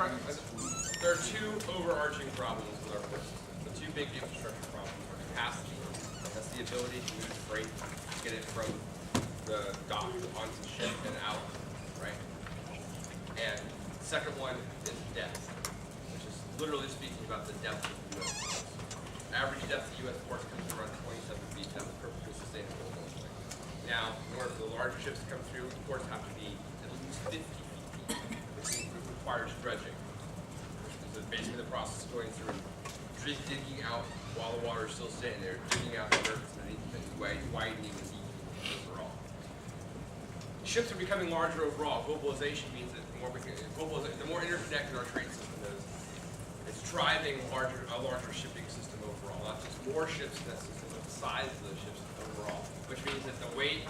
there are two overarching problems with our port system. The two big infrastructure problems are capacity. That's the ability to move freight, get it from the dock onto the ship and out, right? And the second one is depth, which is literally speaking about the depth of the U.S. ports. Average depth of U.S. ports comes to around 27 feet. That was perfectly sustainable. Now, in order for the larger ships to come through, the ports have to be at least 50 feet deep, which requires dredging. So basically the process of going through and digging out while the water is still sitting there, digging out the surface underneath and widening and deepening overall. Ships are becoming larger overall. Globalization means that the more interconnected our trade system is, it's driving a larger shipping system overall. Not just more ships in that system, but the size of the ships overall. Which means that the weight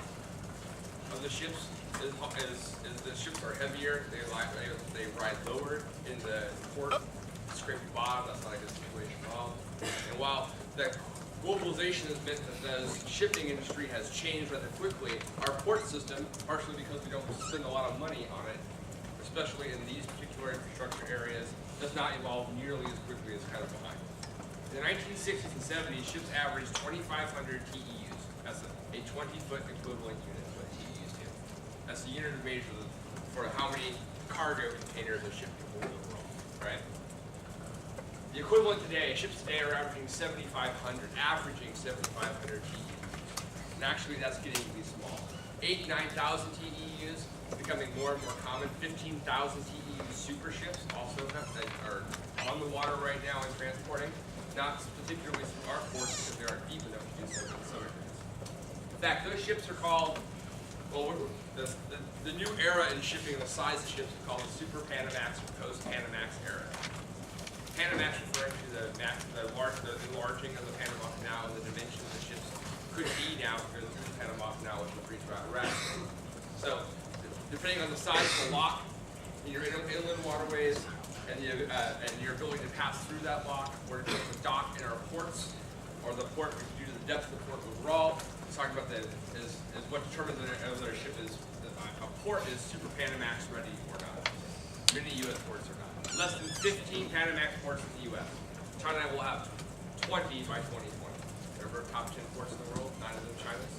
of the ships is the ships are heavier, they ride lower in the port, scrape the bottom. That's not a good situation at all. And while the globalization has meant that the shipping industry has changed rather quickly, our port system, partially because we don't spend a lot of money on it, especially in these particular infrastructure areas, does not evolve nearly as quickly as kind of behind. In the 1960s and 70s, ships averaged 2,500 TEUs. That's a 20-foot equivalent unit, is what TEUs do. That's the unit of measure for how many cargo containers a ship can hold overall, right? The equivalent today, ships today are averaging 7,500 TEUs. And actually, that's getting to be small. 8,000 to 9,000 TEUs, becoming more and more common. 15,000 TEU super ships also that are on the water right now and transporting. Not particularly through our ports because they aren't deep enough to do so in some areas. In fact, those ships are called, well, the new era in shipping, the size of ships is called the Super-Panamax or Post-Panamax Era. Panamax referring to the enlarging of the Panama Canal and the dimensions the ships could be now because of the Panama Canal, which was reached rapidly. So, depending on the size of the lock, your inland waterways, and your ability to pass through that lock, or to dock in our ports, or the port due to the depth of the port overall. It's talking about is what determines whether a ship is a port is Super-Panamax ready or not. Many U.S. ports are not. Less than 15 Panamax ports in the U.S. China will have 20 by 2020. There are top 10 ports in the world, 9 of them China's.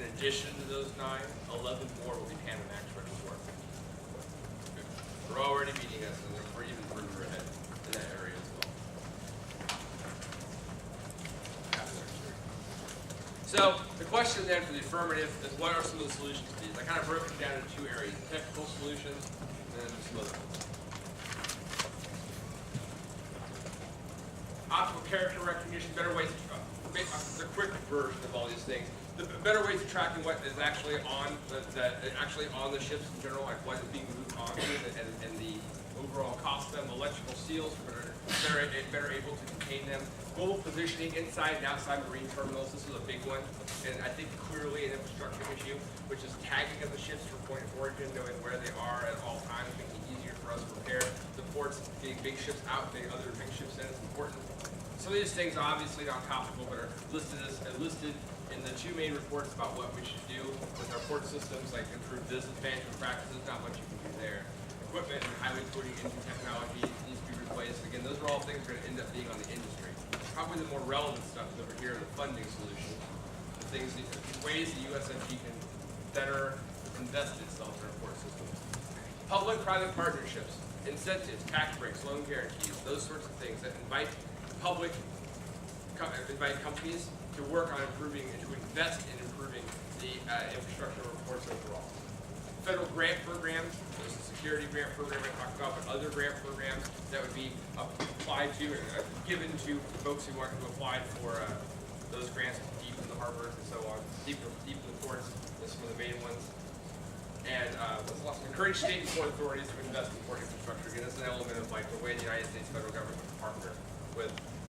In addition to those 9, 11 more will be Panamax ready ports. We're already beating us, and we're even further ahead in that area as well. So the question then for the affirmative is, what are some of the solutions to these? I kind of broke it down into two areas: technical solutions and then some other ones. Optical character recognition, better ways to the quick version of all these things. The better ways of tracking what is actually on the ships in general, like what is being moved onto, and the overall cost of them. Electrical seals, better able to contain them. Global positioning inside and outside marine terminals. This is a big one, and I think clearly an infrastructure issue, which is tagging of the ships for point of origin, knowing where they are at all times, making it easier for us to repair. The ports, getting big ships out, getting other big ships in is important. Some of these things are obviously not topical, but are listed in the two main reports about what we should do with our port systems, like improved business management practices. Not much you can do there. Equipment and highway coding engine technology needs to be replaced. Again, those are all things that are going to end up being on the industry. Probably the more relevant stuff is over here, the funding solutions, the things, the ways the USFG can better invest itself in our port systems. Public-private partnerships, incentives, tax breaks, loan guarantees, those sorts of things that invite companies to work on improving and to invest in improving the infrastructure of ports overall. Federal grant programs, there's a security grant program I talked about, but other grant programs that would be applied to and given to folks who want to apply for those grants deep in the harbors and so on, deep in the ports. That's some of the main ones. And encourage state and port authorities to invest in port infrastructure. Again, that's an element of like the way the United States federal government would partner with